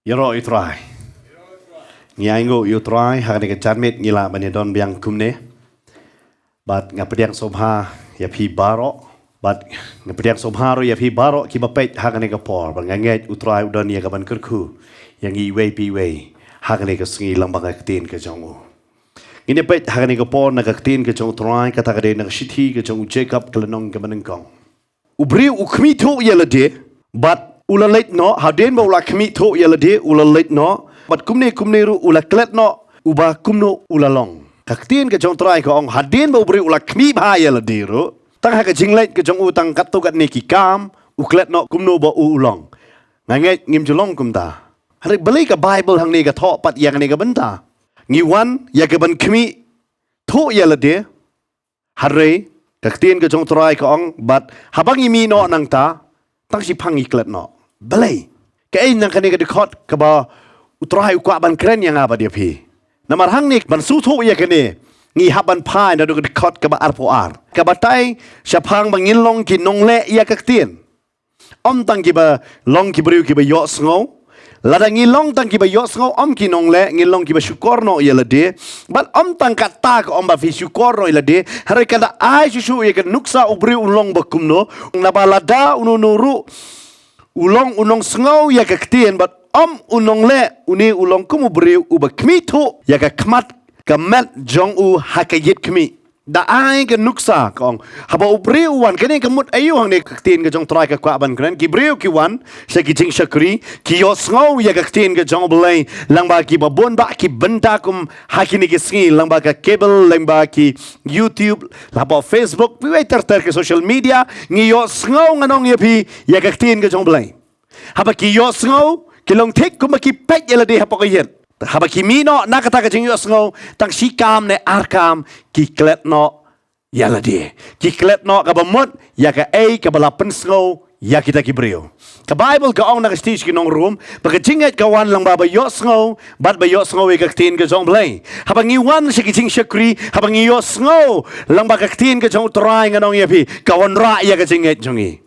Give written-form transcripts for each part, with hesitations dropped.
Yaro itrai. Ngiango itrai hakane ke charmit ngila banedon biang kumne. Bat ngapediang sobha ya pi baro. Bat ngapediang sobha ro ya pi baro ki bapet hakane ke por. Bat nganget utrai udon ya kaban kerku. Yang iwei pi wei hakane ke sngi lambang Ktien ke jongu. Ini pet hakane ke por na Ktien ke jong utrai kata kade na shithi ke jong Jacob ke nong ke manengkong. Ubri ukmi tu yelade bat ula leit no haden ba ula kmi tho yalade ula leit no bat kumne ru ula klet no uba kumno ula long Ktien ke jong trai ko ong haden ba ubri ula kmi ba yalade ro tang ha ke jingleit ke jong utang kat to kat ne ki kam u klet no kumno ba u long nganget ngim jolong kumta hari beli ka bible hang ne ka tho pat yang ne ka benta ngi wan ya ke ban kmi tho yalade hari Ktien ke jong trai ko ong bat habang imi no nang ta tang si pang iklet no belai ke ai nang kane ke dekot ke ba utrai ukwa ban kren yang apa dia pi namar hang ni ban su thu ya kane ngi haban pai na do ke dekot ke ba arpo ar ke batai syapang bangin long ki nongleh ya Ktien om tang ki ba long ki briu ki ba yo sngew lada ngi long tang ki ba yo sngew om ki nongleh ngi long ki ba syukor no ya lade bat om tang kata ko om ba fi syukor no ya lade hari kada ai susu ya ke nuksa ubri ulong ba kumno na balada ununuru ulong unong sngew ya ke Ktien bat om unong le uni ulong kumu briu uba kmi tu ya ke kmat kamet jong u hakayit kmi da ai ke nuksa kong haba ubri uwan kene kemut ayu hang ne Ktien ke jong trai ke kwa ban kren ki briu ki wan se ki jing shakri ki yo sngew ya ke Ktien ke jong Blei lang ba ki babon ba ki benda kum hakini ke sngi lang ba ka cable lang ba ki YouTube la ba Facebook wi ter ke social media ngi yo sngew nganong ye pi ya ke Ktien ke jong Blei haba ki yo sngew ki long tek kum ki pet yela de hapa ko yet haba ki mino nakata ka jing yo sngew tang sikam ne arkam ki klet no yala de ki klet no ka bamut ya ka ai ka balapen sngew ya kita ki brio ka Bible ka ong na stage ki nong room pag jinget ka wan lang ba yo sngew bat ba yo sngew ka Ktien ke jong Blei haba ngi wan si ki jing shakri haba ngi yo sngew lang ba ka Ktien ke jong trai nganong ya pi ka wan ra ya ka jinget jongi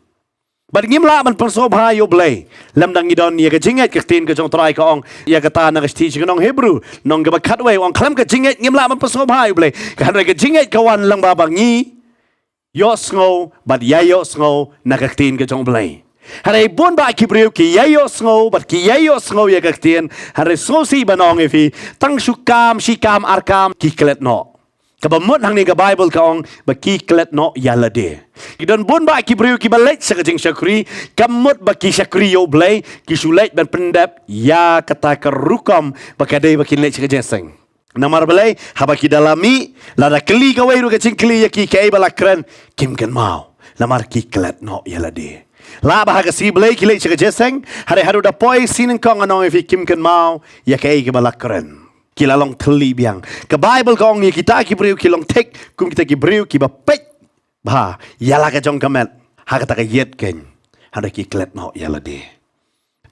bat ngimla man persobha yo Blei lam dang idon ya ka jinget ka Ktien ke jong trai ka ong ya ka ta na stage ki nong Hebrew nong ka ba khatwei ong klam ka jinget ngimla man persobha yo Blei ka ka jinget ka wan lang ba ngi yo sngew bat ya yo sngew na ka Ktien ke jong Blei hari bon ba ki briu ki ya yo sngew bat ki ya yo sngew ya ka Ktien hari so si banong efi tang shukam shikam arkam ki klet no kabamut hang ni ka Bible ka ong ba ki klet no yalade kidon bon ba ki briu ki balet sa kajing syakri kamut ba ki syakri yo Blei ki sulet ban pendap ya kata kerukam ba kadai ba ki let sa kajing seng namar Blei haba ki dalami lada kli ka wei ru kajing kli ya ki kai bala kren kim kan mau namar ki klet no yalade la ba ka si Blei ki let sa kajing seng hari haru da poi sinin kong anong fi kim kan mau ya kai ka bala kren kila long teli biang ke Bible kong ni kita ki briu ki long tek kum kita ki briu ki ba pek ba yala ka jong kamet ha kata ka yet ken hada ki klet no yala de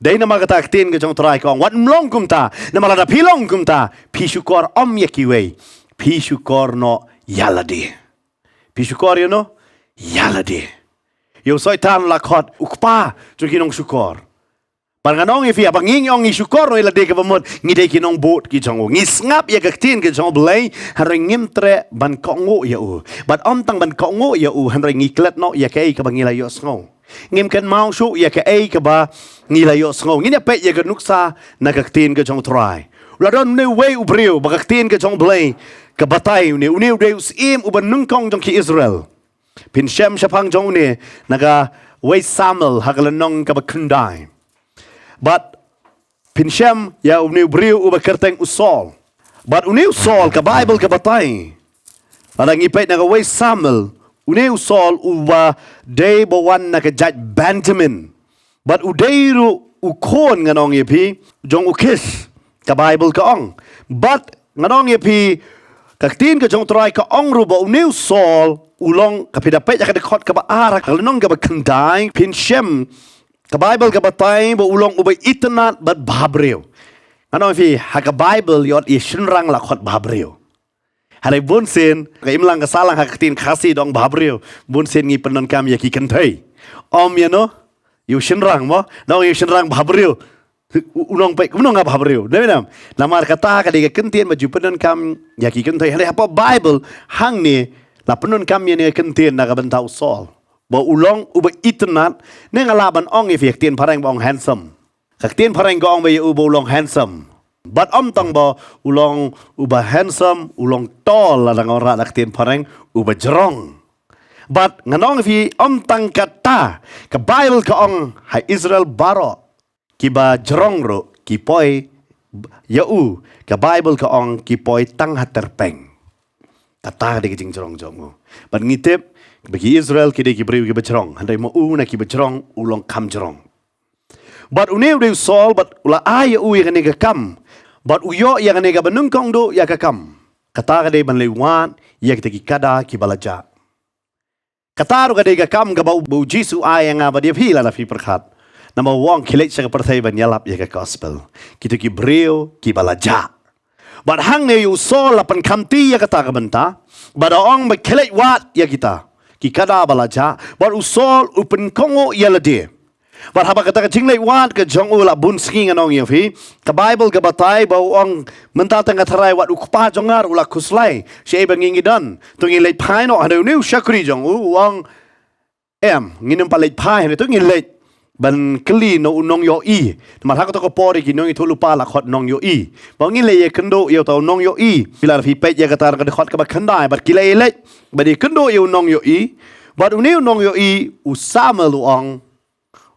dai na magata Ktien ke jong trai kong wat mlong kum ta na malada pilong kum ta pi syukor om ya ki wei pi syukor no yala de pi syukor you know yala de yo soi tan la khot ukpa jo ki nong syukor Panganong ifi abang nging syukor no ila de ka bamot ngide ki nong bot ki jongo ngisngap ya ka Ktien ke jong Blei hareng ngimtre ban kongo ya u bat om tang ban kongo ya u hareng ngiklet no ya kai ka bangila yo sngo ngim kan mau shu ya ka ai ka ba ngila yo sngo ngine pe ya ka nuksa na ka Ktien ke jong trai la don ne wei u brio ba ka Ktien ke jong Blei ka batai ne uni de usim u ban nungkong jong ki Israel pin shem shapang jong ne naga wei Samuel hagala nong ka ba kundai but pinshem ya uniu briu uba kerteng usol but uniu sol ka Bible ka batay ada ngipet na ka way Samuel uniu sol uba day bawan na ka judge Benjamin but udeiru ukon nganong yepi jong ukis ka Bible ka ong but nganong yepi ka Ktien ka jong try ka ong ruba uniu sol ulong ka pidapet ya ka dekot ka ba arak nong ka ba kendai pinshem ka Bible ka batay ba ulong ubay itanat bat bahabreo. Ano fi haka Bible yot i shinrang lakot bahabreo. Halay bunsin ka imlang kasalang haka Ktien kasi dong bahabreo. Bunsin ngi penon kam yaki kentay. ya no, you shinrang mo, no you shinrang babriu. Unong pe kunong ngap habriu. Deminam. Lamar kata kadi kentien maju penun kam yaki kentai hari apa Bible hang ni la penun kam ni kentien na kabentau sol. Ba ulong uba itnat ne ngalaban ong if tien parang bong handsome. Kak tien parang gong ba u ulong handsome. But tang ba ulong uba handsome, ulong tall la ngora dak tien parang uba jerong. But nganong if tang kata ka Bible ka ong hai Israel baro. Kiba jerong ro kipoi yau ka Bible ka ong kipoi tang haterpeng kata de jing jerong jongo ban ngitip bagi Israel kide kibriu kiba jerong handai mo na kiba jerong ulong kam jerong but uneu de sol but ula ay u yang ne kam but uyo yang ne ga benung kong do ya ka kam kata de ban lewat ya kita kada kibalaja kata ro ga de ga kam ga bau Jisu ay nga ba dia phila la phi perkhat nama wong kilit sa pertai banyalap ya ke gospel. Kita ki breu ki balaja. But hang ne yu sol lapan kamti ya kata kabenta. Bada ong ba kilit wat ya kita. Ki kada balaja. But usol upen kongo ya lade. But haba kata jinglay wat ke jong ula bun sking anong ya fi. Ka Bible ka batay ba ong mentatang kataray wat ukpa jongar ula kuslay. Siya ibang ngingidan. Tungi late pine o ano new shakri jong uang nginum pa late pine ito ngilate. Ban keli no nong yo i marha ko pori ki nong itu lupa la khot nong yo i bangin le ye kendo yo tau nong yo i bila fi pe ye katar ka khot ka ba khandai bat kile le ba di kendo yo nong yo i bat uniu nong yo i usama luang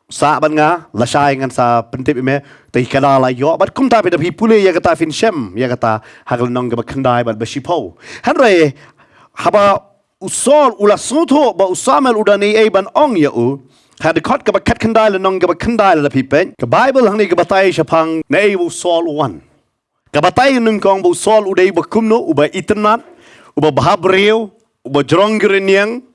sa ban nga la shai ngan sa pentip me te kada la yo bat kum ta pe da fi pule ye kata fin shem ye kata hagl nong ka ba khandai bat ba shipo hanre haba usol ula soto ba usama udani e ban ong ya u had kot ka kat kandai la nong ka kandai la pipen ka Bible hang ni ka batai shapang nei bu sol one ka batai nung kong bu sol udai ba kumno uba itnat uba bahabreu uba jrongreniang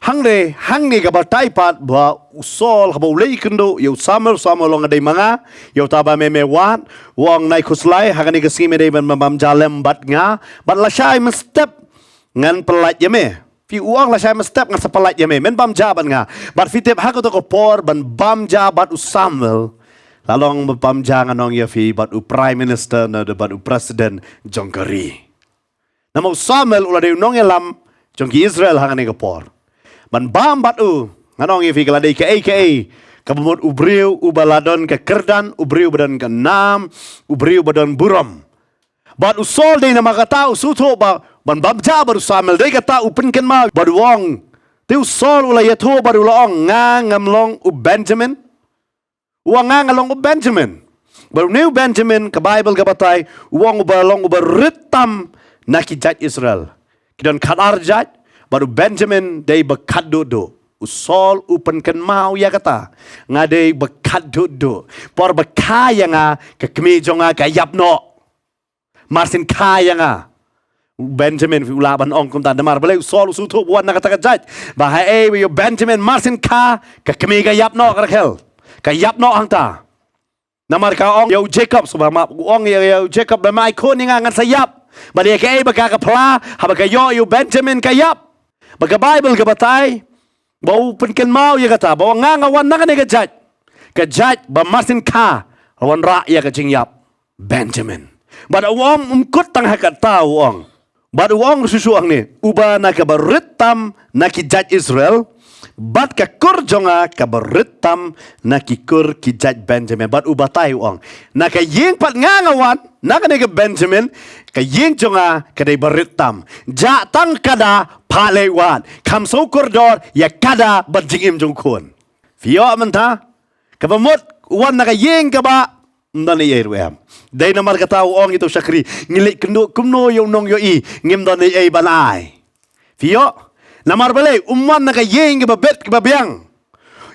hang ni ka batai pat ba usol ha bu lei kendo yo samer long adai manga yo taba me wat wong nai kuslai hang ni ka sime dei ban mam jalem bat nga bat la shai step ngan pelat ye me Fi uang la saya mestep ngan sepalat ya men bam jaban nga bat fitip hak to ko por ban bam jabat usamel lalong bam jangan nong ya fi bat u prime minister na bat u president jongkari namo usamel ula de nong elam jongki Israel hang ni ko por ban bam bat u nganong ya fi kala de ke kabumut ubriu u baladon ke kerdan ubriu badan ke nam ubriu badan buram bat usol de na makata usuto ba ban babja baru samel de kata upen ken ma baru wong tiu sol ula yato baru long ngamlong u Benjamin uang ngalong u Benjamin baru new Benjamin ke Bible ke batai uang ubalong uberitam nakijat Israel kidon kadarjat baru Benjamin de bekat do usol upen ken mau ya kata ngade bekat do por bekaya nga ke kemejonga kayap no marsin kaya nga Benjamin ulaban ong kum tan damar bale sol suto buat nak kata kajat bahai yo Benjamin marsin ka kemiga yap no rakel ka yap no angta namar ka ong yo Jacob subama ong yo Jacob ba mai ko ninga ngan sayap bale ka baka ka pla haba ka yo Benjamin ka yap baga Bible ka batay bau penken mau ya kata bau ngangawan nak ne kajat ba marsin ka awan ra ya ka jing yap Benjamin bada wong umkut tang hakat tau ong bad wong susu ang ni uba na kabaritam na kijat Israel bad ka kurjonga kabaritam na kikur kijat Benjamin bad uba tayo ang na kayeng pat ngangawan na kanega Benjamin kayeng jonga kaday baritam jatang kada palewat kamso kordor ya kada badjingim jongkon fiyo amanta kabamot uwan na kayeng kaba ndani yerwem dai namar kata ong itu syakri ngilik kendo kumno yo nong yo i ngim dani ai banai fio namar bale umman na kayeng ke babet ke babyang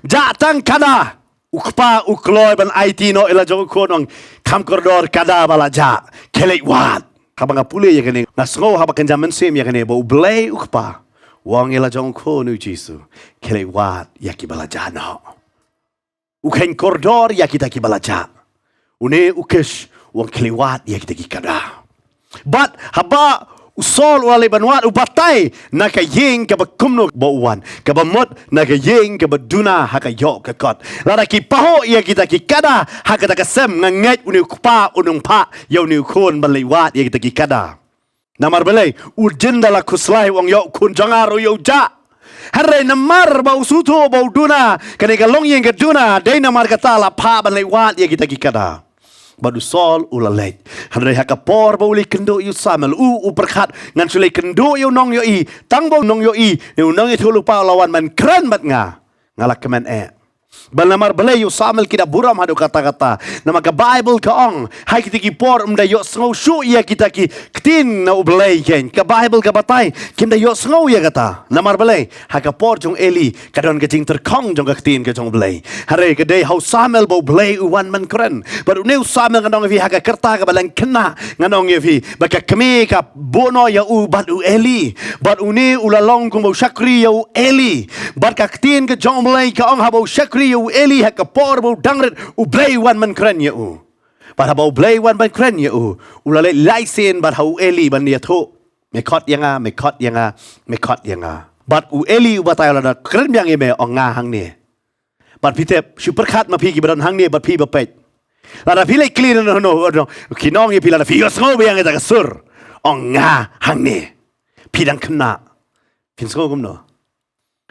jatang kada ukpa ukloy ban IT no ila jong konong kam kordor kada balaja kelek wat habang apule ya kene nasngo haba kenjamen sem ya kene bo blei ukpa wong ila jong konu Jisu kelek wat ya ki balaja no uken kordor ya kita ki balaja une ukesh wang keliwat ya kita kikada. But haba Usol ulale banwat ubatai naka yeng ka bakumno bauwan ka bamot naka yeng ka baduna haka yok ka kot lara ki paho ya kita ki kada haka ta kasem nganget unu pa unung pa yau ni kon balaiwat ya kita ki kada namar balai urjinda la kuslai wong yok kun jangaro yo ja Harai namar bau suto bau duna kane ka long yeng ka duna dai namar kata la pa balaiwat ya kita ki kada Badu sol ulalej. Handai hakapor bauli kendo yu samel perkat ngan sulai kendo yu nong yo I tang bau nong yo I yu nong itu lupa lawan man keren bat ngalak kemen Balamar balai yu samel kita buram hadu kata-kata. Nama ka Bible ka ong hai kita ki por yo sngew shu ya kita ki Ktien U Blei ken ka Bible ka batai kim yo sngew ya kata. Namar balai hakapor jong Eli kadon ka jing terkong jong ka Ktien ka jong Blei. Hare ka dei hau samel bau Blei uwan man keren. Baru neu samel nganong fi haka kerta ka balang kena nganong ye fi baka kemi ka bono ya u bat u Eli. Bat uni ulalong kung bau syakri ya u Eli. Bat ka Ktien ka jong Blei ka ong ha bau syakri u Eli hakapor bau dangret u Blei wan man keren ya u. Bat ha bau Blei wan man keren ya u. Ulale laisen bat hau Eli ban dia tu. Mekot yanga. Bat u Eli u batai la keren yang ye me ong nga hang ni. Bat pitep super kat ma pi ki badan hang ni bat pi bapet. La pi le clean no kinong ye pi la fi yo ngo yang eta kasur. Ong nga hang ni. Pi dang kena. Pin ngo gum no.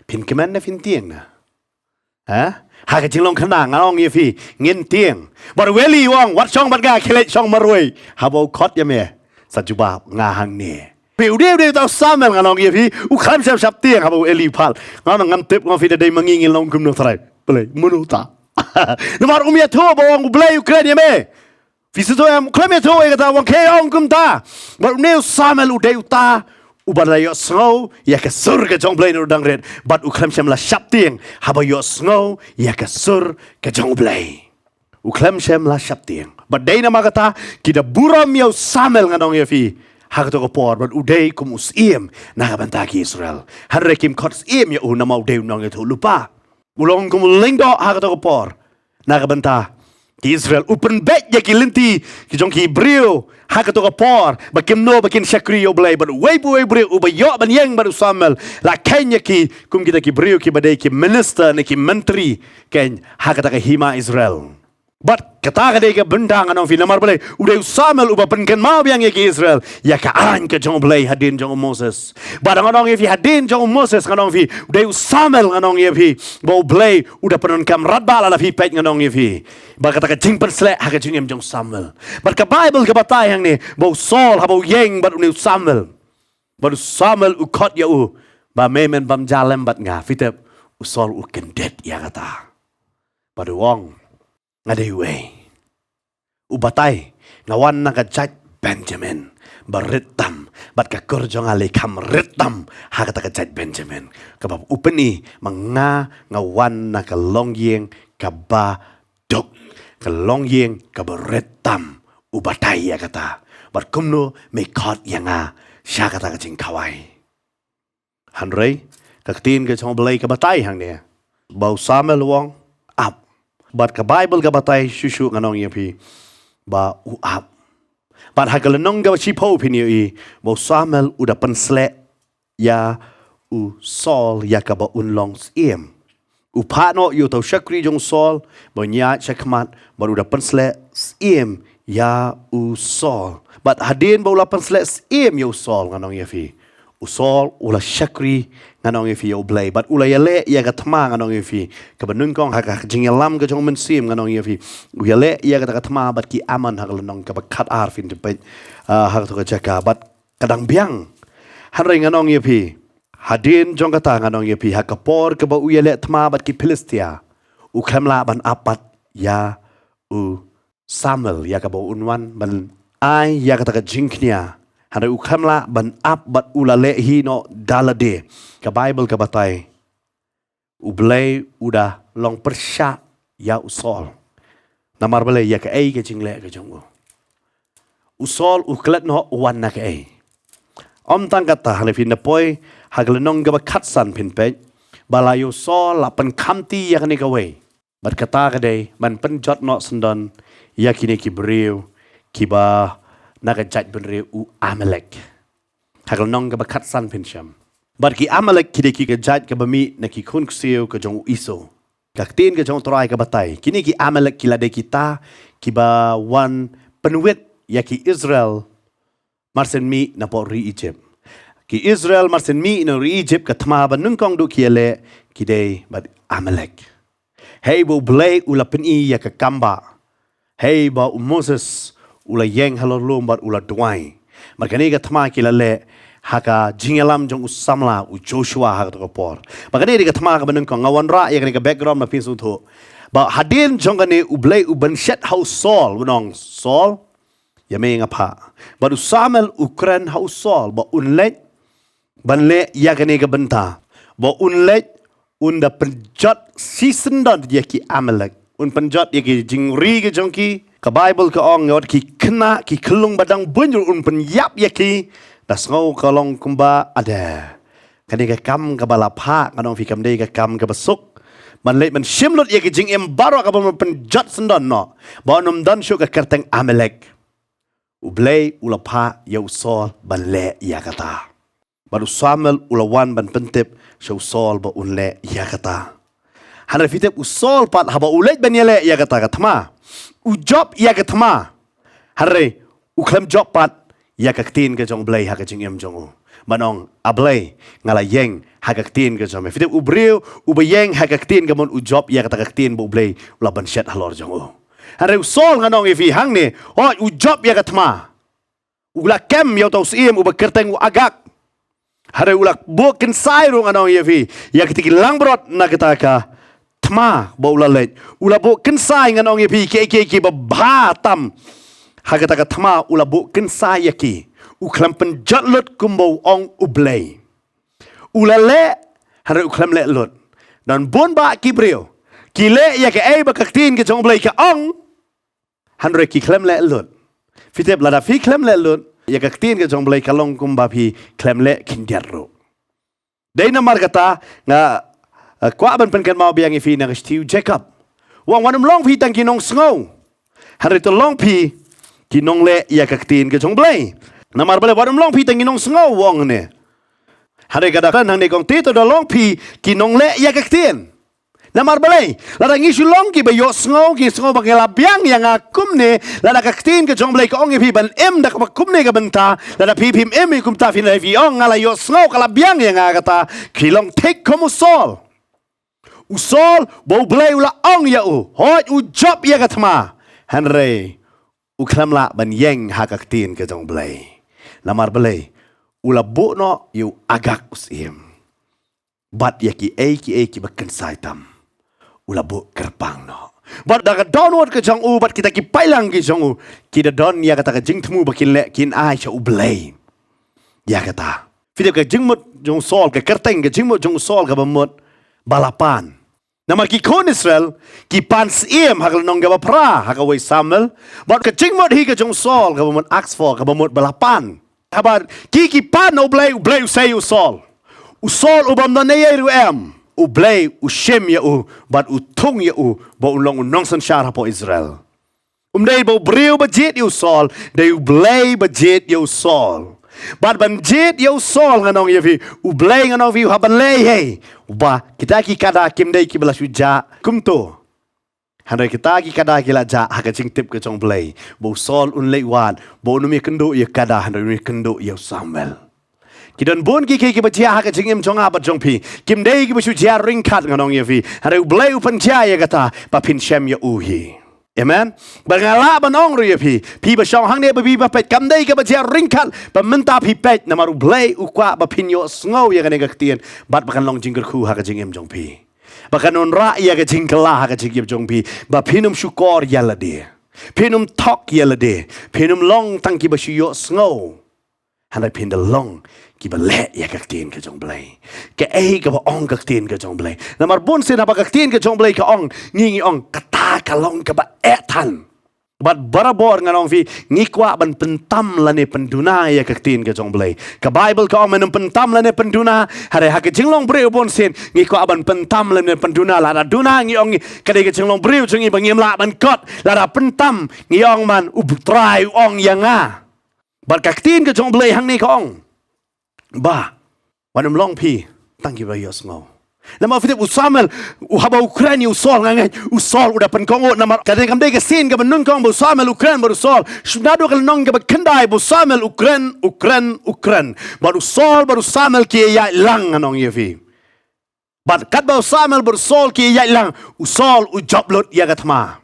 Pin kemen na fin tieng na. Haka jinglong kena ngalong ye fi ngin tieng. Bar weli wong wat chong bat ga kile chong marui. Habo kot ya me. Sajubab nga hang ni. Pi ude tau samel ngalong ye fi u kham sap tieng habo Eli pal. Ngang ngam tip ngam fi dei mangingin long kum no trai. Boleh menuta. Namar umia tu bawang Blei Ukraine ya me. Fi situ am klem ya tu ya kata wong ke ong kum ta. Bar neu samel ude uta. Ubadai yo sngew ya ke sur ke jong Blei no dangret bat uklem shem la shap tieng haba yo sngew ya ke sur ke jong Blei uklem shem la shap tieng bat dei nama kata kita buram yo samel nganong ye fi hak to ko por bat udei kum usiem na banta ki Israel harre kim kot iem yo nama udei nong ye to lupa ulong kum lengdo hak to ko por na banta ki Israel upen bet ya ki linti ki jong ki brio hak to ko por bakim no bakin syakri yo Blei but way brio ubayo ban yang baru samel la kenya ki kum kita ki brio ki badai ki minister ne ki menteri ken hak ta ka hima Israel but kata ka dei ka bendang anong fi namar Blei udai samel uba penken mau yang ki Israel ya ka an ka jong Blei hadin jong Moses badang anong ye fi hadin jong Moses anong fi udai samel anong ye fi bo Blei udah penon kam radba la fi pet anong ye fi ba kata ka jing persle hak ka jingem jong Samuel bar ka Bible ka batai hang ni bo Saul ha bo yeng bat uni Samuel u kot ya u ba memen bam jalem bat nga fitep u Saul u kendet ya kata badu wong ngadei we u batai ngawan na ka jat Benjamin baritam bat ka kurjong ale kam ritam ha kata ka jat Benjamin kabab upeni manga ngawan na ka longyeng ka ba dok kalong yeng kabaretam ubatai ya kata bat kumno me kot yanga sya kata kacing kawai hanrei ka Ktien ka chong Blei ka batai hang ne bau samel wong up bat ka Bible ka batai shushu nganong ye pi ba u up bat hagalenong ga chipo pini i bau samel udah pensle ya u Saul ya ka ba unlong iem upano yu tau syakri jong Saul banya syakmat baru dah pensle iem ya u Saul bat hadin baula pensle iem ya u Saul nganong ye fi u Saul ula syakri nganong ye fi ya u Blei bat ula yale ya ka tma nganong ye fi ka benung kong haka jingelam ka jong mensim nganong ye fi u yale ya ka tma bat ki aman hak lenong ka bakat arfin depet hak to ka jaka bat kadang biang hanrei nganong ye fi hadin jong kata nganong ye pi hakapor ke ba uyele tma bat ki Filistia u kemla ban apat ya u Samuel ya ka ba unwan ban ai ya kata ka jingknia hada u kemla ban ap bat ulale hi no dalade ka Bible ka batai u Blei udah long persya ya u Saul namar Blei ya ka ai ka jingle ka jong u Saul u klet no wan na ka ai om tang kata halifin poi haglenong ga katsan pinpe balayo Saul lapan kamti yakni kawe bat kata kadai man penjot no sendon yakini ki beriu kiba naga jat benriu u Amalek hak nong ka bakat san pensyam bar ki amalek ki de ki gajat ka bami na ki kun kseu ka jong iso ka tin ka jong trai ka batai kini ki amalek ki lade kita ki ba wan penwet ya ki Israel marsen mi na po ri Egypt ki Israel marsen mi na ri Egypt ka thma ba nung kong du ki le ki de ba amalek hey bo blei ula pen I ya ka kamba hey ba Moses ula yeng halor lom bar ula duai makani ka thma ki le haka jingelam jong usamla u Joshua hak to por makani ka thma ka banung ko ngawan ra ya ka background ma pin su tho ba hadin jong ne u blei u ban shet house Saul bunong Saul ya me nga pha ba u Samuel Ukraine house Saul ba unlet ban le ya ka ne ka banta ba unlet unda penjat season dan ya ki amalek un penjat ya ki jingri ke jongki ka Bible ka ong ngot ki kena ki kelung badang bunjul un penyap ya ki das ngau kalong kumba ada kani ka kam ka balapha kanong fi kam dei ka kam ka basuk man le man shimlot ya ki jing em baro ka ban penjat sendan no ba num dan shu ka kerteng amalek u blei ulapha ya usol ban le ya kata baru Samuel ulawan ban pentip show Saul ba unle ya kata hana fitep usol pat haba ulet ban yele ya kata katma u job ya katma hare u klem job pat ya kaktin ka jong blei ha ka jing em jong manong ablei ngala yeng ha kaktin ka jong fitep u breu u ba yeng ha kaktin ka mon u job ya kata kaktin bu blei ula ban shet halor jong hare usol nganong ifi hang ni u job ya katma ula kem yo tos im u ba kerteng u agak hari ulak bukan sairung anong yavi ya ketika langbrot na kita ka tma baula let ula bukan sai anong yavi ki babatam ha kita ka tma ula bukan sai yaki uklam penjatlut kumbo ong ublei ula le hari uklam le lut dan bon ba kibreo ki le ya ke ba kaktin ke jong ublei ka ong hanre ki klam le lut fitep lada fi klam le lut ya kaktin ke jong blai kalong kumba phi klemle kinderro dei na markata nga kwa ban pen kan mau biang ifi na stiu Jacob wang wanum long phi tang kinong sngew hari to long phi kinongle ya kaktin ke jong blai na mar bale wanum long phi tang kinong sngew wong ne hari kada kan hang ne kong ti to do long phi kinongle ya kaktin na mar bale la ngi Shillong ki ba yo sngew ki sngew ba ngela biang yang akum ne la kaktin ke jong blai ko ong phi ban em da ka kum ne ka banta la phi phim em kum ta phi na phi ong ngala yo sngew kala biang yang kata kilong tek komu Saul usol bo blai ula ong ya u hot u job ya katma henry u klamla ban yeng ha kaktin ke jong blai la mar bale ula bo no yu agak usim bat ya ki bakan saitam ula bu kerpang no bat daga downward ke jong u bat kita ki pailang ke jong u kita don ya kata ke jing temu bakin le kin ai cha u blei ya kata video ke jing mut jong Saul ke kerteng ke jing mut jong Saul ke bamut balapan nama ki kon Israel ki pans iem hakal nong ga pra hakawai Samuel bat ke jing mut hi ke jong Saul ke bamut Oxford ke bamut balapan habar ki pan u blei say u Saul ubam na nei ru em u blei u shem ya u bat u tung ya u ba ulong nong san shara po Israel dei bo breu ba jet you Saul dei u blei ba jet you Saul bat ban jet you Saul nganong yevi u blei nganong vi haban lei hey ba kita ki kada kim dei ki bela suja kumto handai kita ki kada ki la ja ha ka jing tip ke jong blei bo Saul un lei wan bo nu mi kendo ye kada handai mi kendo ye Samuel Kidan bon ki bajia ha ka jingim jonga ba jongpi kim dei ki basu jia ring kat nganong yevi hare blai upan jia ya kata ba pin shem ya uhi amen bangala banong ru yevi pi ba shong hang ne ba bi ba pet kam dei ka bajia ring kat ba menta pi pet na maru blai u kwa ba pin yo sngew ya ka ne ka tien bat ba kan long jingger khu ha ka jingim jongpi ba kan on ra ya ka jingkala ha ka jingim jongpi ba pinum shukor ya la de pinum tok ya la de pinum long tang ki ba shu yo sngew handai pin de long ki ba le ya kaktin ka jong blai ke ka ba ong kaktin ka jong blai na mar bon se na ba kaktin ka jong blai ka ong ngi ong kata ka long ka ba etan bat barabor nganong vi ngi kwa ban pentam la ne penduna ya kaktin ka jong blai ka Bible ka ong men pentam la ne penduna hare ha ka jinglong bre bon sen ngi kwa ban pentam la ne penduna la da duna ngi ong ka de ka jinglong bre jong ba ngim la ban kot la da pentam ngi ong man u trai ong yanga bat kaktin ka jong blai hang ni ka ong ba wanum long pi tangki ba yos ngo nama fitip usamel uhaba Ukraine usol ngangai usol udah penkongo nama kadang kamdai ke sin ke benun kong usamel Ukraine baru sol sunado kal nong ke bekendai usamel Ukraine baru sol baru samel ki ya lang nganong yevi bad kat baru samel baru sol ki ya lang usol ujoblot ya gatma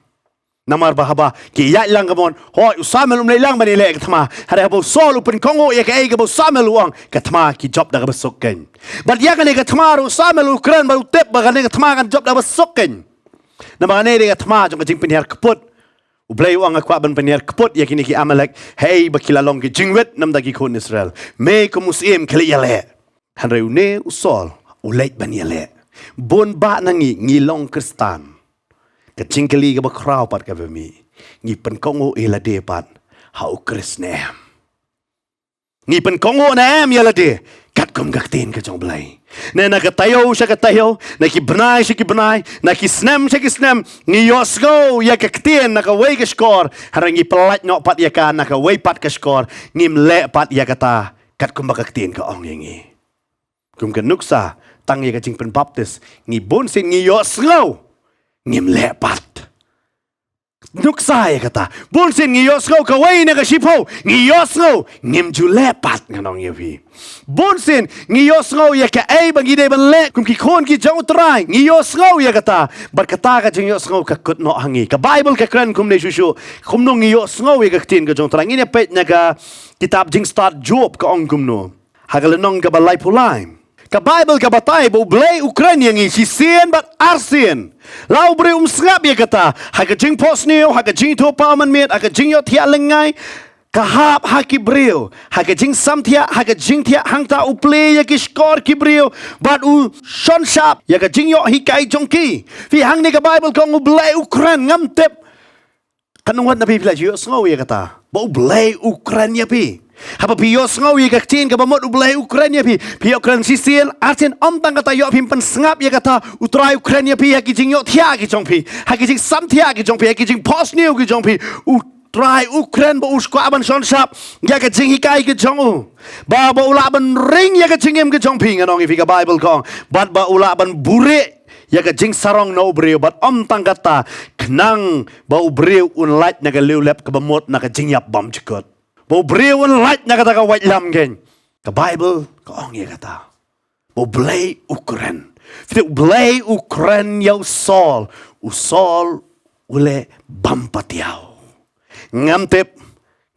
namar bahaba ki ya lang kamon hoi usamel lang bani le gatma hare baru sol upen kongo ya ke ke baru samel uang gatma ki job dah besokken bad ya kan gatma usamel Ukraine baru tep bagan gatma kan job dah besokken nama ne gatma jong jing penhiar keput U Blei uang aku ban penhiar keput ya kini ki Amalek hey bakilalong ki jingwet nam dagi kon Israel me ko musim kali ya le hare une usol ulait bani le bon ba nangi ngilong kristan kecing kali ke bakrau pat ke bemi ngi pen kongo ela de pat hau krisnem ngi pen kongo na em yala de kat kum gaktin ke jong Blei ne na katayo sha katayo na ki bnai shi ki bnai na ki snem shi ki snem ngi yosgo ya kaktin na ka wei ke skor harangi pelat no pat ya ka na ka wei pat ke skor ngim le pat ya kata kat kum gaktin ke ong ngi kum ke nuksa tang ya ka jing pen baptis ngi bon sin ngi yosgo ngim lepat nuksa ya kata bunsin ngiyosgo kawai na kasipo ngiyosgo ngim ju lepat nganong yevi bunsin ngiyosgo ya ka ay bagide ban le kum ki kon ki jong trai ngiyosgo ya kata berkata ka jing yosgo ka kut no hangi ka bible ka kran kum ne shushu kum no ngiyosgo ya ka tin ka jong trai ngine pet na ka kitab jing start job ka ong kum no hagalenong ka balai pulaim ka Bible ka batay bo Blei Ukraine yang si sien bat arsien lau bre sngew ya kata ha ka jing posneo ha ka jing to paman met ha ka jing yo tia lengai ka hap ha ki breu ha ka jing sam tia ha ka jing tia hang ta uple ya ki skor ki breu bat u shon sharp ya ka jing yo hi kai jongki fi hang ni ka Bible ka u Blei Ukraine ngam tep kanungat na pi pila yo sngew ya kata bo Blei Ukraine ya pi haba pi yo sngew ya kaktin ka bamot U Blei Ukraine ya pi Ukraine sisiel artin tang kata yo pi pen sngew ya kata utrai Ukraine ya pi ha ki jing yo tia ki jong pi ha ki jing sam tia ki jong pi ha ki jing posneo ki jong pi utrai Ukraine bo uskwa ban shon sharp ya ka jing hikai ki jong u ba ula ban ring ya ka jing em ki jong pi nganong fi ka Bible kong bat ba ula ban bure ya ka jing sarong no breu bat tang kata knang ba breu un light na ka lep ka bamot na ka jing yap bam chikot bo breu un light na kata ka white lam gen ka Bible ka ong ya kata bo Blei Ukraine fit Blei Ukraine yaw sol usol ule bampatiaw ngamtep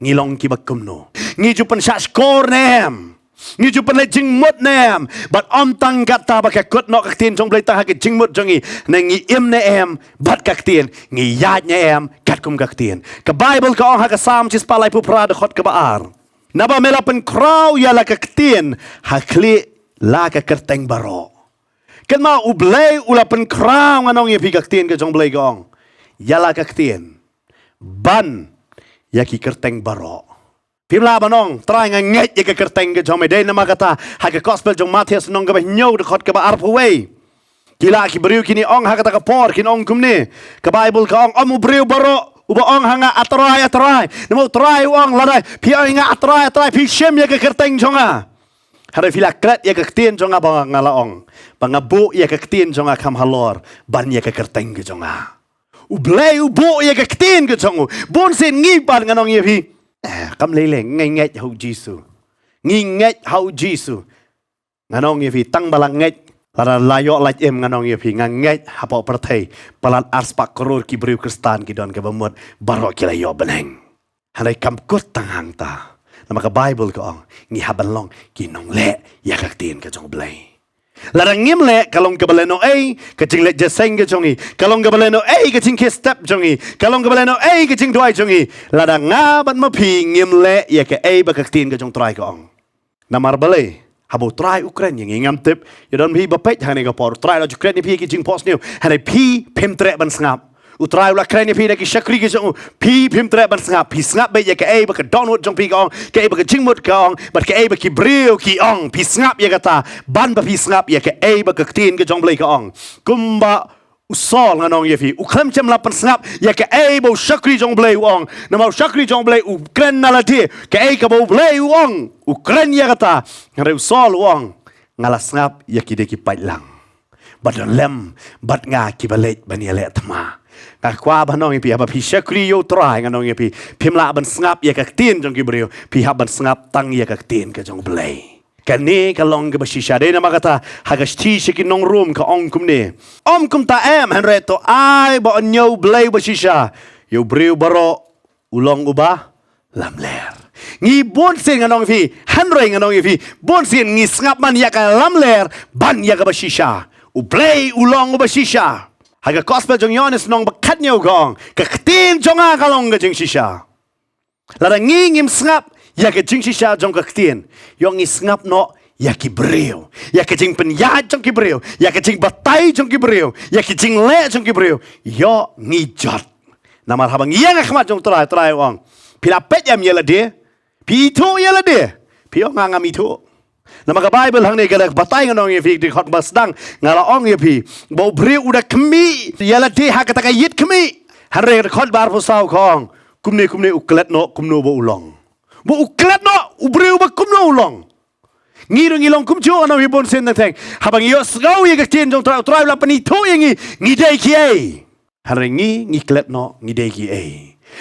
ngilong ki bakumno ngi jupan sha skor nem ngi jupan le jing mot nem bat tang kata ba ka kot no ka tin jong Blei ta ha ka jing mot jongi na ngi im ne em bat ka tin ngi yat ne em kat kum ka tin ka Bible ka ong ha ka sam chis palai pu pra de khot ka baar naba mela pen kraw ya la ka tin ha kli la ka kerteng baro kan ma U Blei ula pen kraw nganong ye pi ka tin ka jong Blei ka ong ya la ka tin ban ya ki kerteng baro Pimla banong try nga nget ya ka kerteng ke jong me de nama kata ha ka gospel jong Matius nong ka ba nyo de khot ka ba arpuway kila ki beriu kini ong ha kata ka por kin ong kumne ka Bible ka ong mu beriu baro uba ong hanga atrai namo try ong ladai pi nga atrai pi shem ya ka kerteng jonga hare fila kret ya ka tien jonga ba ngala ong pangabu ya ka tien jonga kam halor ban ya ka kerteng ke jonga U Blei u bo ya ka tien ke jongu bon sen ngi ban nganong ye pi kam lele ngai hau Jisu ngai hau Jisu nganong ye pi tang balang ngai lara layo laj em nganong ye pi ngai hapo perthai palat arspak koror ki beriu kristan ki don ke bamot barok ki layo beneng hanai kam kut tang hang ta nama ka Bible ko ong ngi habanlong ki nongleh ya ka tin ka jong Blei lara ngim le kalong ka baleno ai ka jing le jeseng ka jongi kalong ka baleno ai ka jing ke step jongi kalong ka baleno ai ka jing dwai jongi lara nga ban ma pi ngim le ya ka ai ba ka tin ka jong trai ka ong namar Blei habo trai Ukraine yang ngam tip ya don pi ba pet hane ka por trai la Ukraine pi ki jing posneo hane pi pem tre ban ngap utrai la Ukraine pi ki shakri ki jong pi pem tre ban ngap pi ngap be ya ka ai ba ka download jong pi ka ong ka ai ba ka jing mot ka ong ba ka ai ba ki breu ki ong pi ngap ya kata ban ba pi ngap ya ka ai ba ka tin ka jong Blei ka ong kumba Usol nganong yefi uklem chem lapan snap ya ke bo shakri jong blei uong namau shakri jong blei ukren nalati ke ka bo blei uong ukren ya kata ngare usol uong ngala snap ya ki de ki pailang badon lem bat nga ki balet baniale tama ka kwa banong yepi apa pi shakri yo trai nganong yepi pimla ban snap ya ka tin jong ki brio pi haban snap tang ya ka tin ka jong blei kani kalong ke basisha de nama kata hagasti shikin nong room ka ong kumne kum ta henre to ai bo nyau blei basisha yo breu baro ulong uba lamler ngi bon sen nganong fi henre nganong fi bon sen ngi ngap man ya ka lamler ban ya ka basisha u blei ulong basisha haga gospel jong Jonas nong bakat nyau gong ka tin jonga kalong ga jing shisha la ngi ngim ngap ya ke jing shisha jong ka ktien yong is ngap no ya ki breu ya ke jing pen ya jong ki breu ya ke jing batai jong ki breu ya ke jing le jong ki breu yo ngi jot namar habang yang khmat jong trai wong pila pet yam yela de pi thu yela de pi ong ngam mi thu nama ka bible hang ne ka batai nganong ye fi di khot basdang ngala ong ye pi bo breu uda kmi yela de ha ka ta yit kmi hare khot bar pu sau khong kumne uklet no kumno bo ulong bo uklet no ubreu ba kumno ulong ngilong kumchu ana wi bon sen tang habang yo sgau ye ka tin jong trai la pani thu ye ngi dei ki ai hare ngi klet no ngi dei ki ai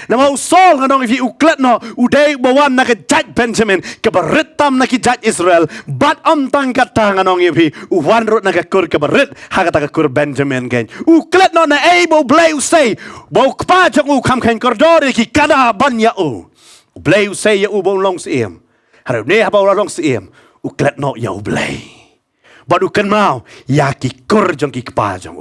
nama usol nganong fi uklet no udei bo wan na ka judge Benjamin ka baritam na ki judge Israel bat tang ka nganong ye fi wan rot na ka kur ka barit ha ka kur Benjamin gen uklet no na ai bo blei usai bo kpa jong kam khan kordori ki kada ban ya blei usai ya bo long siem hare ne ha bo long siem uklet no ya blei badu kan mau ya ki kur jong ki kpa jong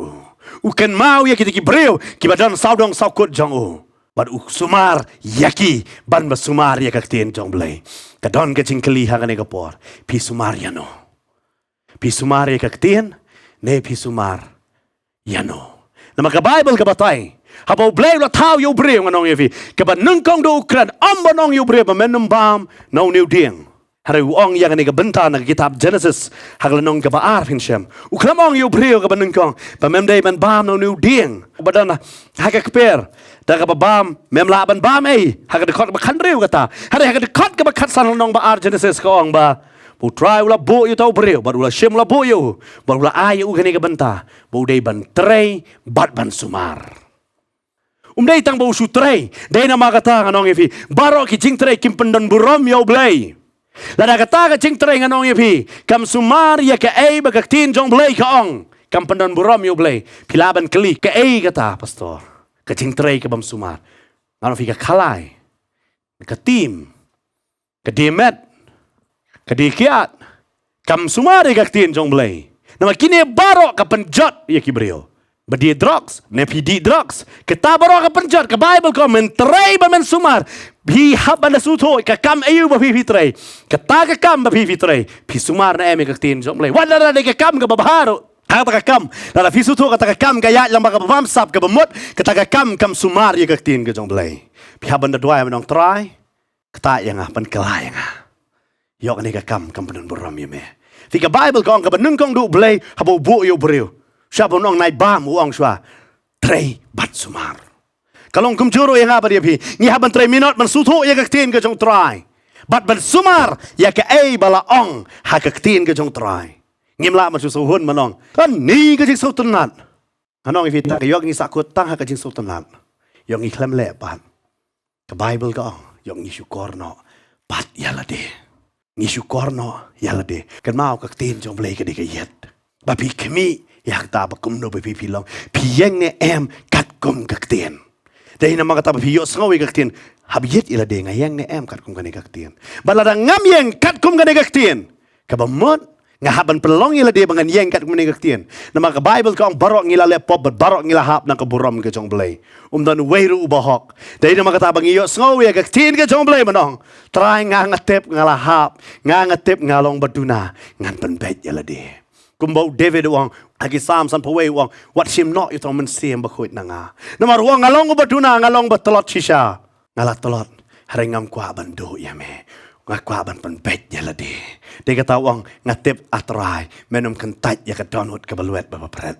uken mau ya ki breu ki badan saudong saukut jong badu sumar yaki ban basumar ya ka tien jong blei kadon ka jingkeli ha ka ne ka por pi sumar ya no pi sumar ya ka tien ne pi sumar ya no nama ka bible ka batai habo blei la tau yo breu nganong yefi ka ban nung kong do ukran ambanong yo breu ba menum bam no new ding hare uong yang ni ka benta na kitab Jenesis haglanong ka baar pinsem uklamong yo breu ka ban nung kong ba mem dei ban bam no new ding badana haga kper da ka bam mem la ban bam ei haga de khot ba khan breu kata hare haga de khot ka ba khat san nong baar Genesis ka ong ba bu try ula bo yo tau breu ba ula shem la bo yo ba ula ai u ka ni ka benta bo dei ban trei bat ban sumar dei tang bau sutrei dei nama kata nganong yefi baro ki jing trei kim pendon burom yo blei lada kata ka jing trei nganong yefi kam sumar ya ka ei ba ka tin jong blei ka ong kam pendon burom yo blei pilaban kli ka ei kata pastor ka jing trei ka bam sumar nganong fi ka khalai ka tim ka demet ka dikiat kam sumar ya ka tin jong blei nama kini baro ka penjot ya ki breo badi drugs ne pidi drugs kita baro ka penjat ka bible ko men trei ba men sumar bi hab anda suto ka kam ayu ba fi trei ka kam ba fi trei pi sumar na eme ka tin jom lei wala na ka kam ka babharo ha ka kam la fi suto ka kam ka ya lam ka bam sap ka bamot ka kam sumar ye ka tin ka jom lei pi hab anda dua menong trai ka yang pan kelai yang yok ni ka kam penon boram ye me fi ka bible ko ka benung kong du blei habo bu yo breu siapa nong naik bam uang shwa trei bat sumar kalong kumjuro yang apa dia pi ni haban trei minot man suto ya ka tin ka jong trai bat ban sumar ya ka ei bala ong ha ka tin ka jong trai ngim la man su hun manong kan ni ka jing so tunat anong ifi ta ka yok ni sakut tang ha ka jing so tunat yong i klem le pat ka bible ka yong ni syukur no pat yala de ni syukur no yala de kan mau ka tin jong blei ka de ka yet ba pi kemi yak ta ba kum no pi long pi yang ne em kat kum ka ktien dei na mga ta pi yo sngawi ka ktien habiyet ila de ngayang ne em kat kum ka ne ka ktien balada ngam yang kat kum ka ne ka ktien ka ba mot nga haban pelong ila de bangan yang kat kum ne ka ktien na mga bible ka ang barok ngila le pop barok ngila hap na ka buram ka jong blei dan weiru ubahok dei na mga ta bang yo sngawi ka ktien ka jong blei manong try nga ngatep ngala hap nga ngatep ngalong baduna ngan pen bet ila de kumbau David wang agi sam san pawe wang wat sim no ito men sim bakut nanga namar wang ngalong baduna ngalong batalot shisha ngalat talot haringam kwa bando yame ngakwa ban pen bet yalade de kata wang ngatip atrai menum kentat ya ka donut ka baluet baba pret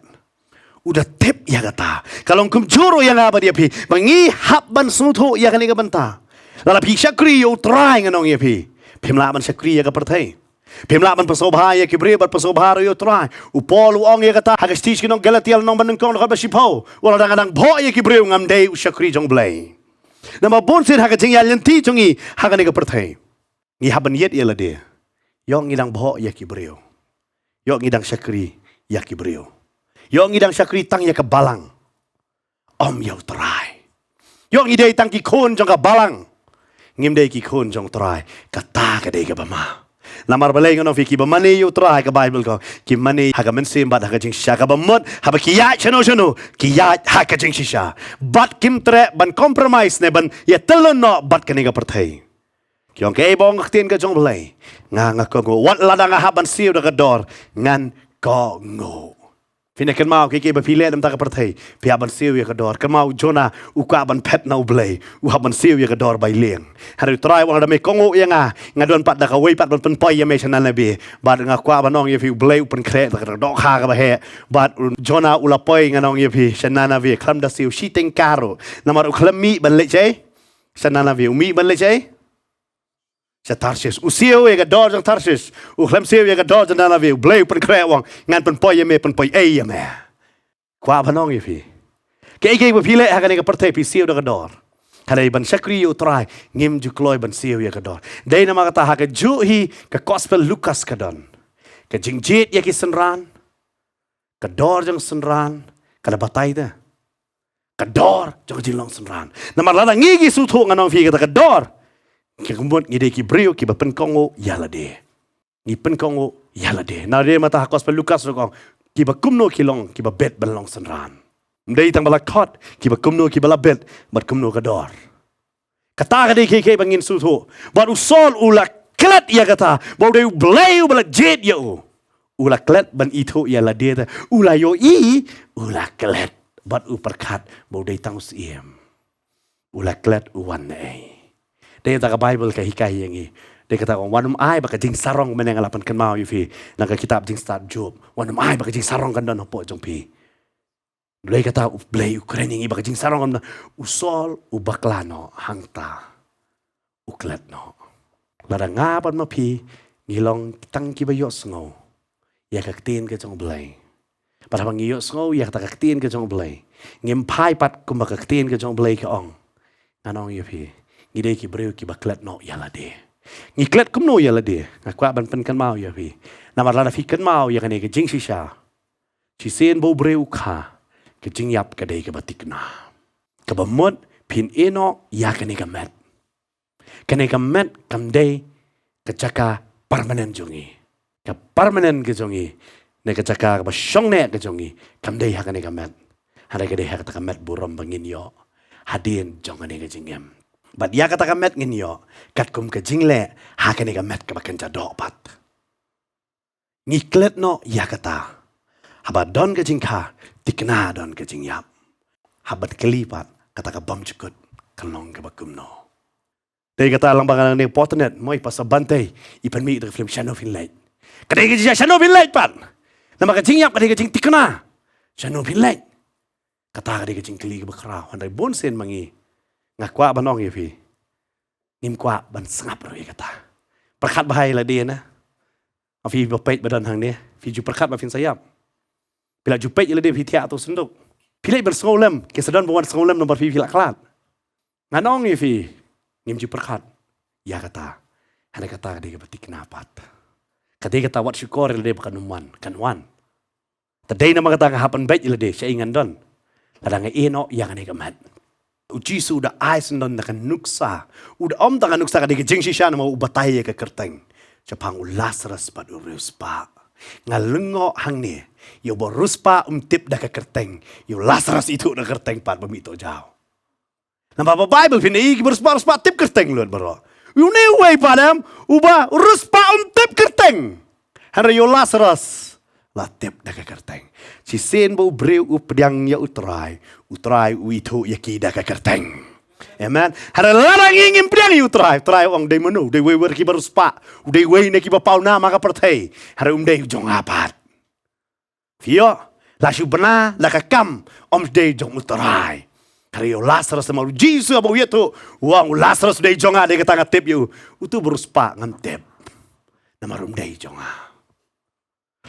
udah tip ya kata. Kalau kum juru yang apa dia pi, bangi hab ban sutu ya kan ikan banta. Lalu pi syakri yo try nganong ya pi. Pimla ban syakri ya ka pertai. Pimla ban pasobha ya kibri bat pasobha yo try. Upol uong ya kata hagas teach kinong Galatia nong ban kong ka basipaw. Wala dang bo ya kibri ngam day syakri jong blai. Nama bonsin hagas jing ya lenti jongi hagan ka pertai. Ngi haban yet ya la dia. Yo ngidang bo ya kibri. Yo ngidang syakri ya kibri. Yo ngidang syakri tang ya ka balang. Om yo try. Yo ngidai tang ki kon jong ka balang. Ngim day ki kon jong try. Kata ka day ka bama. Lamar balay ngono fi ki bamani yo try ka Bible ko. Ki mani haga mensim bat haga jing sya ka bamot. Haba ki ya chano. Ki ya haga jing shisha. Bat kim tre ban compromise ne ban ya telon no bat ka ni ka pertai. Kyong kay bong Ktien ka jong Blei. Nga ko ngo. Wat lada nga haban siyo da ka dor. Ngan ko ngo. Fina kan mau kiki bapile dam ta ka pertai. Pi haban siyo ya ka dor. Kan mau Jonah uka ban pet na u Blei. U haban siyo ya ka dor bay liang. Hari try wala da me kongo ya nga. Nga don pat da ka way pat ban penpoy ya me chanan na bi. Bad nga kwa ban nong ya fi u Blei u pen kre da ka dok ha ka ba he. Bad Jonah ulapoy nga nong ya fi chanan na bi. Klam da siyo shiteng karo. Namar u klam mi ban le chay. Chanan na bi u mi ban le chay. Sa Tarsis. Usiyo ya ka dor jang Tarsis. Uklam siyo ya ka dor jang nanavi. Blei pen krewang. Ngan pen poy ya me pen poy ay ya me. Kwa panong ya fi. Kaya ikay papile hakan ya ka pertai pi siyo da ka dor. Kada iban syakri yu try. Ngim ju kloy ban siyo ya ka dor. Day na mga kata haka ju hi ka gospel Lukas ka don. Ka jingjit ya ki senran. Ka dor jang senran. Kada batay da. Ka dor jang jilong senran. Namar lada ngigi suto nga nong fi kata ka dor. Kemudian ngide ki brio ki bapen kongo yala de. Ni pen kongo yala de. Na de mata hakos pe Lukas rokong ki ba kumno ki long ki ba bet ban long senran. Mdei tang bala khot ki ba kumno ki bala bet bat kumno ka dor. Kata ka de ke bangin suto. Bat usol ula klet ya kata. Bau de Blei bala jet ya u. Ula klet ban itu yala de ta. Ula yo I ula klet bat u perkat bau de tang usiem. Ula klet uwan nei. Dia kata Bible ke hikai yang ini. Dia kata wanum ai baka jing sarong meneng alapan kan mau yufi. Nang kitab jing start Job. Wanum ai baka jing sarong kan dan hopo jong pi. Dia kata Blei Ukraine yang ini baka jing sarong kan usol ubaklano hangta ukletno. Lara ngapan mapi ngilong tang kibayo sngew. Ya ka Ktien ka jong Blei. Para pangiyo sngew ya kata Ktien ka jong Blei. Ngimpai pat kumbaka Ktien ka jong Blei ka ong. Anong yufi. Ngide ki breu ki baklet no yala de. Ngiklet kum no yala de. Ngakwa ban pen kan mau ya fi. Namar lana fi kan mau ya kane ke jing shisha. Si sen bo breu ka. Ke jing yap ka de ke batik na. Ke bamot pin eno ya kane ka met. Kane ka met kam de ke caka permanent jongi. Ke permanent ke jongi. Ne ke caka ba syong ne ke jongi. Kam de ya kane ka met. Hare ke de ha ka met buram bangin yo. Hadin jongane ke jingem. But ya kata kamet nginyo, kat kum ke jingle, hakane kamet ke bakan jadok pat. Ngiklet no ya kata, haba don ke jingka, tikna don ke jingyap. Habat kelipat, kata ka bam cukut, kalong ke bakum no. Dari kata lang bangang ni Potternet, mo ipasa bantay, ipan mi ito film Shano Finlay. Kadai ke jingya Shano Finlay pat. Nama ke jingyap, kadai ke jing tikna. Shano Finlay. Kata kadai ke jing keli ke bakraw, handai bonsen mangi. Ngakwa banong ya fi. Ngimkwa ban sengap ro ya kata. Perkat bahai la dia na. Afi bapait badan hang dia. Fi ju perkat ba fin sayap. Bila ju pait la dia fi tia tu senduk. Pilai bersengolem, ke sedon bawan sengolem nomor fi la klat. Nganong ya fi. Ngim ju perkat. Ya kata. Hana kata dia batik napat. Kata kata wat syukur la dia bakanuman, kanwan. Tadai nama kata hapan bait la dia saya ingan don. Ladang eno yang ane kamat. Ujisu udah ais non nakan nuksa. Udah om takan nuksa kadang jing shisha nama ubatay ke kerteng. Japang ulasras pad uruspa. Ngalungo hang ni. Yo boruspa tip dah ke kerteng. Yo lasras itu dah kerteng pad bamito jauh. Nama Bible pini boruspa tip kerteng luar bro. You know way padam. Uba uruspa tip kerteng. Hari yo lasras. Latip dah ke kerteng. Si sen bau breu updiang ya utrai itu ya ki dah ke kerteng. Amen. Hara larang ingin priang yu utrai ong dei menu dei wer ki baru spa. Dei we ne ki ba pau na maka pertai. Hara dei jong apat. Fio La siu bena la ka kam om day jong utrai. Kali yo Lazarus mau Jesus mau yetu wang Lazarus day jonga de kata tip you utu beruspa ngam tip. Namarum day jonga.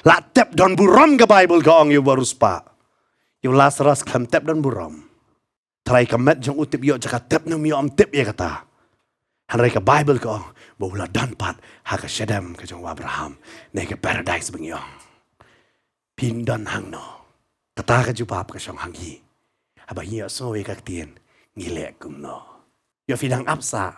La tip don buram ke Bible ka ong you beruspa. Yo Lazarus kam tip don buram. Try kamet jong utip yo jaka tip nam yo om tip ye kata. Hanrai ka Bible ka ong bawla dan pat ha ka Shedem ka jong Abraham ne ka paradise bang yo. Ping don hang no. Kata ka jupap ka song hang hi. Haba hiyo so we Ktien ngile kum no. Yo fidang apsa.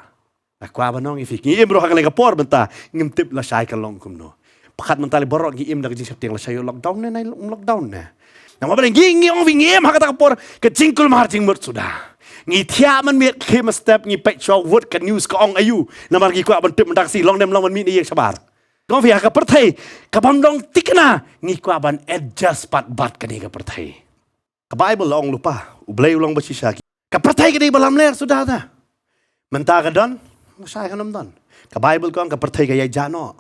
Akwa banong ifik ngi bro hakale ka por benta ngim tip la sai ka long kum no. Pakat mentali borok ngi im dak jing septiang la sayo lockdown ne lockdown ne. Nama bere ngi ong vi ngim hakata ka por ke jingkul mar jing mut sudah. Ngi thia man miet kem step ngi pek chaw word ka news ka ong ayu. Nama ngi kwa ban tip mendak si long dem long man mi ni yek sabar. Kau fi ka perthai ka bandong tikna ngi kwa ban adjust pat bat ka ni ka perthai. Ka Bible long lupa, U Blei ulang bersisa. Ka pertai kini balam ler sudah dah. Mentah ka don, saya kan don. Ka Bible kong ka pertai ka yaja no.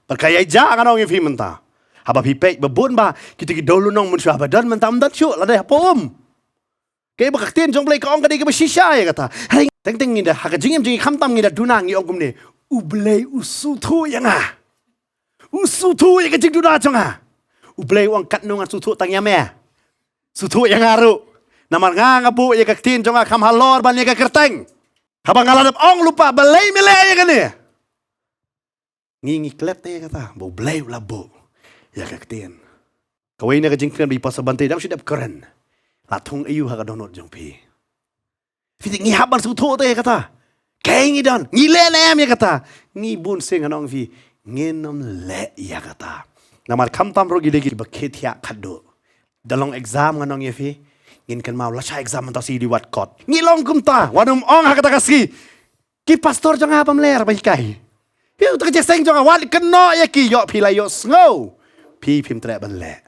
Perkaya yaja kan orang yang mentah. Haba pipek bebun ba kita ki dulu nong mun syah don mentah mendat syuk la deh pom. Kaya ba Ktien jong Blei ka ong ka di ka bersisa ya kata. Hai teng ni dah ka jingim jingi khamtam ni dah dunang ni ong kum ni. U Blei usutu yang ah. Usutu yang ka jing dunang jong ah. U Blei uang kat nong usutu tang yame. Sutu yang ngaru. Namar ngabu ya ka Ktien jonga kam halor ban ya ka kerteng. Habang ngaladap ong lupa belai milai ya kan ni. Ngingi klet ya kata. Bau belai labu. Ya ka Ktien. Kawai na ka jingkren bi pasa bantai dam sidap keren. Latung ayu ha ka donot jong pi. Fiti ngi haban sutu ya kata. Kay ngi don. Ngi lelem ya kata. Ngi bun sing anong fi. Nginom le ya kata. Namar kam tam rogi legi baket ya kado. Dalam exam nganong yefi ngin kan mau lasha exam mentasi di wat kot ngilong kumta wanum ong hakata kasi ki pastor jang apa mler ba kai piu ta jeseng jang wat keno ya ki yo pila yo sngew pi pim tre ban le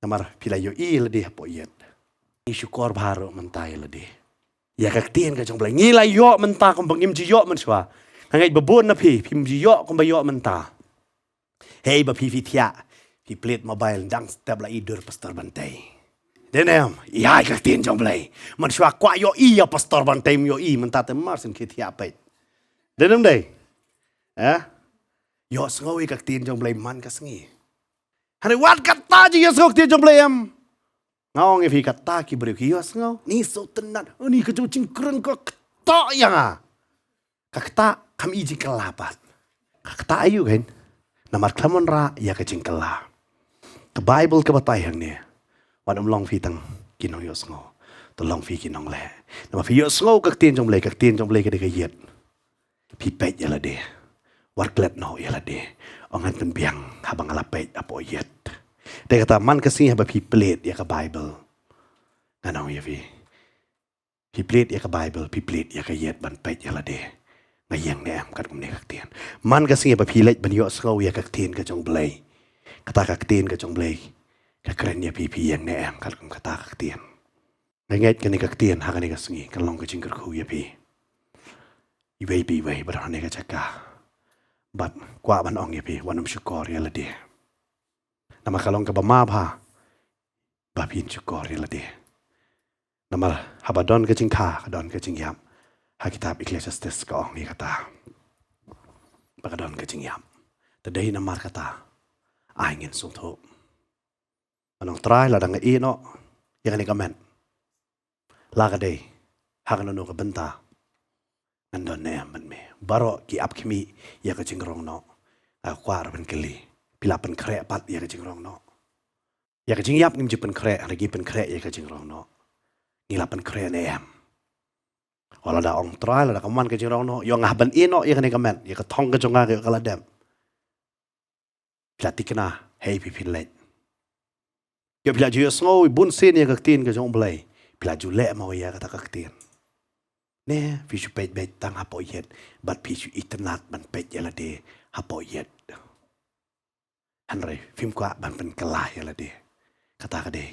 namar pila yo i le di po yet ni syukur baru mentai le di ya ka Ktien ka jong Blei ngila yo menta kom bangim ji yo men swa ngai bebon na pi pim ji yo kom ba yo menta hey ba pi fitia Pi plate mobile dang step la idur pastor bantai. Denem, iya ka Ktien jong Blei. Man syua kwa yo iya pastor bantai yo i menta te marsen ki thia pait. Denem dei. Yo sngew ka Ktien jong Blei man ka sngi. Hari wat kata ji yo sngew Ktien jong Blei am. Ngawang ifi kata ki beri ki yo sngew. Ni so tenan. Ni ka jo cingkreng ko kata yang ah. Ka kata kam iji kelapat. Ka kata ayu kan. Namar klamon ra ya ka cingkela. Ke Bible ke batayang ni. Wadam long fi tang kinong yo sngew. To long fi kinong le. Nama fi yo sngew ka Ktien jong Blei ka de ka yet. Pi pet ya la de. War klet no ya la de. Ongan ten biang habang ala pet apo yet. De kata man ka sing haba pi plate ya ka Bible. Nganong ya fi. Pi plate ya ka Bible, pi plate ya ka yet ban pet ya la de. Ngayang ne am kat kum ne ka Ktien. Man ka sing haba pi let ban yo sngew ya ka Ktien ka jong Blei. Kata ka Ktien ka jong Blei. Ka keren ya pipi yang ne am kat kum kata ka Ktien. Ngait ka ni ka Ktien ha ka ni ka sngi kan long ka jingker khu ya pi. Iwei pi wei bar ne ka chaka. Bat kwa ban ong ya pi wanum syukur ya la de. Nama kalong ka bama ba. Ba pin syukur ya la de. Nama habadon ka jingka, kadon ka jingyam. Ha kitab Eksodos ka ong ni kata. Bakadon ka jingyam. Tadai namar kata. Angin sungto. Anong try la dang ino yang ni kamen. La ka day. Hakan no ka benta. Andon ne man me. Baro ki ap kimi ya ka jingrong no. Akwar ban keli. Pila pen kre pat ya ka jingrong no. Ya ka jingyap nim jipen kre ragi pen kre ya ka jingrong no. Ngila pen kre ne am. Wala da ong try la da kaman ka jingrong no. Yo ngah ban ino ya ka ni kamen. Ya ka thong ka jonga ka kaladem. Pila tikna hey pipi let. Yo pila ju sngew bun sin ya ka Ktien ka jong Blei. Pila ju le mau ya kata ka Ktien. Ne fi su pet bet tang hapo yet. Bat pi su itnat ban pet ya la de hapo yet. Hanre fim kwa ban pen kelah ya la de. Kata ka de.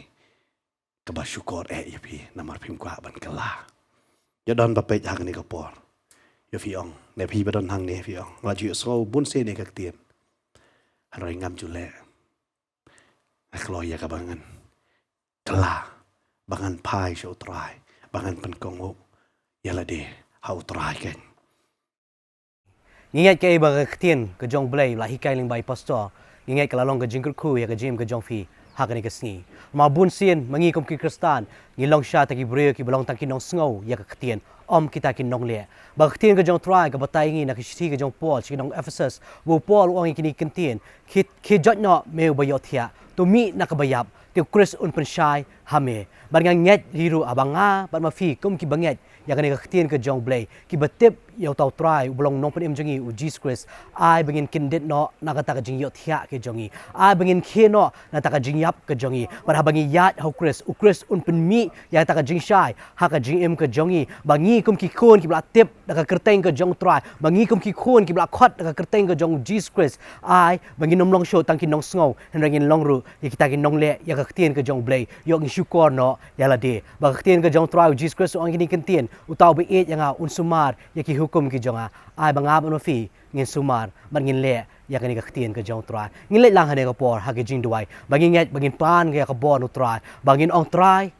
Ka ba syukur ya pi namar fim kwa ban kelah. Ya don ba pet hang ni ka por. Yo fi ong ne pi ba don hang ne fi ong. La ju sngew bun sin ya ka Ktien. Hanre ngam ju le. Aklo ya kabangan. Kala. Bangan pai siya utray. Bangan penkongo. Yala de. Ha utray ken. Ingat kay ba Ktien U Blei la hikay ling bai pastor. Ingat kalalong ka jingkul ku ya ka jim ka jong fi hakani ka sngi. Mabun sien mangikom ki kristan ngilong sya ta ki breu ki balong tangki nong sngew ya ka Ktien kita ki nongleh. Ba Ktien ka jong try ka batay ngi na ki shi ka jong Paul ki nong Ephesus wo Paul ong kini Ktien ki jot no meu bayot thia to mi nakabayap ti Chris un pensyai hame. Barngang nget hiru abanga bat mafi kum ki banget ya ka Ktien U Blei ki batip yaw tau try belong Nongkhryiem jongi u Jesus Christ ai bengin kindit no nakata ka jing yot thia ke jongi ai bengin kheno na ta ka jing yap ke jongi bar ha bangi yat hau Chris u Chris un pen mi ya ta ka jing shai ha ka jing em ke jongi bangi kum ki khon ki bla tip da ka kerteng ke jong try bangi kum ki khon ki bla khot da ka kerteng ke jong Jesus Christ ai bangi nomlong show tang ki nong sngew hen rangin longru ya kita ki nongleh ya ka Ktien U Blei yo ngi syukor no ya la de ba Ktien ke jong try u Jesus Christ ong kini Ktien u tau be et yang un sumar ya ki hukum ki jonga ai bangab no fi ngin sumar ban ngin le ya kani ka Ktien ka jong try ngin le lang hane ka por ha ki jing duai bangin nget bangin pan ka bon u try bangin ong try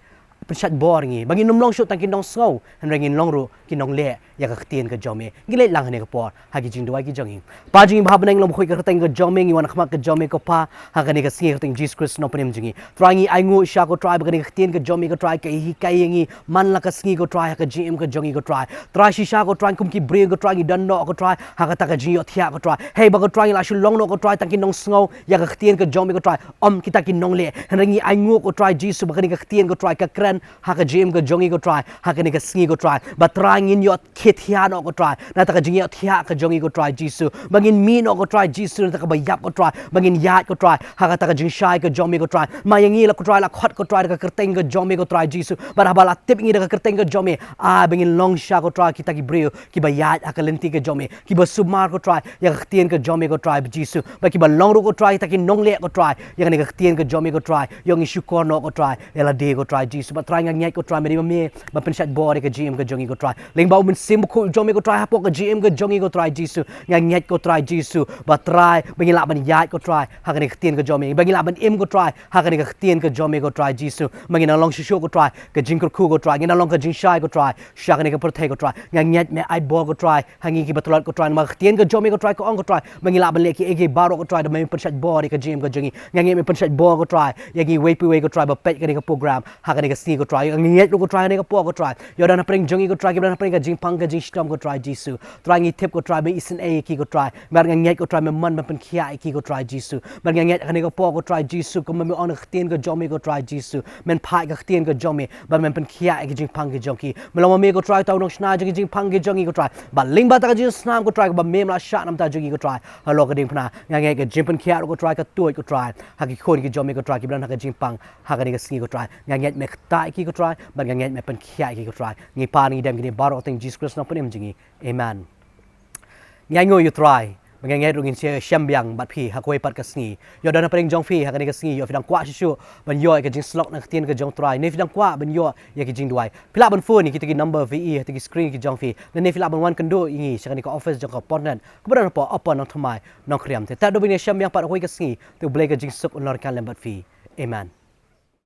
pensat bor ngi bangin nomlong shot tang ki nong sngew han rangin longru ki nong le ya ka Ktien ka jome ngile lang hane ka por ha ki jing duai ki jongi pa jing ba banang lom khoi ka tang ka jome ngi wan khmak ka jome ko pa ha kani ka singi ka tang Jesus Christ no panem jingi try ngi ai ngu sha ko try ba kani ka Ktien ka jome ka try ka hi kai ngi man la ka singi ko try ha ka jim ka jongi ko try shi sha ko try kum ki bre ko try ngi dan no ko try ha ka ta ka jing yo thia ko try hey ba ko try la Shillong no ko try tang ki nong sngew ya ka Ktien ka jome ko try kita ki nong le han ngi ai ngu ko try Jesus ba kani ka Ktien ko try ka kran ha ka jim ka jongi ko try ha kani ka singi ko try ba try ngin yo thia no ko try na ta ka jing yo thia ka jongi ko try Jesus bangin mi no ko try Jesus na ta ka bayap ko try bangin yat ko try ha ka ta ka jing shai ka jomi ko try mayangi la ko try la khot ko try ka kerteng ka jomi ko try Jesus ba bala tip ngi ka kerteng ka jomi bangin long sha ko try kita ki breu ki bayat ha ka lenti ka jomi ki ba sumar ko try ya ka Ktien ka jomi ko try Jesus ba ki ba long ru ko try ta ki nongleh ko try ya ka ni ka Ktien ka jomi ko try yong syukor no ko try ya la de ko try Jesus ba try ngang nyai ko try me ba pensat bor ka GM ka jongi ko try ling ba men sim ko jomi ko try ha po ka GM ka jongi ko try Jesus ngang nyai ko try Jesus ba try bangin la ban yat ko try ha ka ni Ktien ka jomi bangin la ban em ko try ha ka ni ka Ktien ka jomi ko try Jesus bangin long shu ko try ka jing ko ko try ngin long ka jing shai ko try sha ka ni ka perthai ko try ngang nyai me ai bor ko try hangi ki batolot ko try ma Ktien ka jomi ko try ko ong ko try bangin la ban le ki ege baro ko try da me pensat bor ka GM ka jongi ngang me pensat bor ko try yagi we ko try ba pet ka ni ka program ha ka ni ka sni ko try ngi ko try ni ka po ko try yo dan pring jongi ko try ki dan pring ka jing pang ka jing stom ko try Jesus try ngi tip ko try be isen a ki ko try mar ngi ko try me man pen khia ki ko try Jesus mar ngi ka ni ka po ko try Jesus ko me on Ktien ka jomi ko try Jesus men pai ka Ktien ka jomi ba men pen khia ki jing pang ki jongi me lo me ko try taw nong sna jing pang ki jongi ko try ba ling ba ta ka jing snam ko try ba mem la sha nam ta jongi ko try halo ka ding phna ngi ka jing pen khia ko try ka tuoi ko try ha ki khon ki jomi ko try ki dan ha ka jing pang ha ka ni ka singi ko try ngi me khtai ki ko try ba ngi me pen khia ki ko try ngi pa ngi dem ki baro teng Jesus Christ no panem jingi amen ngai ngo you try mengengai rungin sia syambiang bat phi hakoi pat ka sngi yo dan paring jong phi hakani ka sngi yo fidang kwa shu ban yo ka jing slok na Ktien ka jong try ne fidang kwa ban yo ya ki jing duai pila ban phone ni kita ki number ve kita ki screen ki jong phi ne fila ban wan kendo ingi sakani ka office jong ka Potternet keberan apa Nongthymmai Nongkhryiem ta do bini syambiang pat hakoi ka sngi tu blai ka jing suk unlor kan lembat phi amen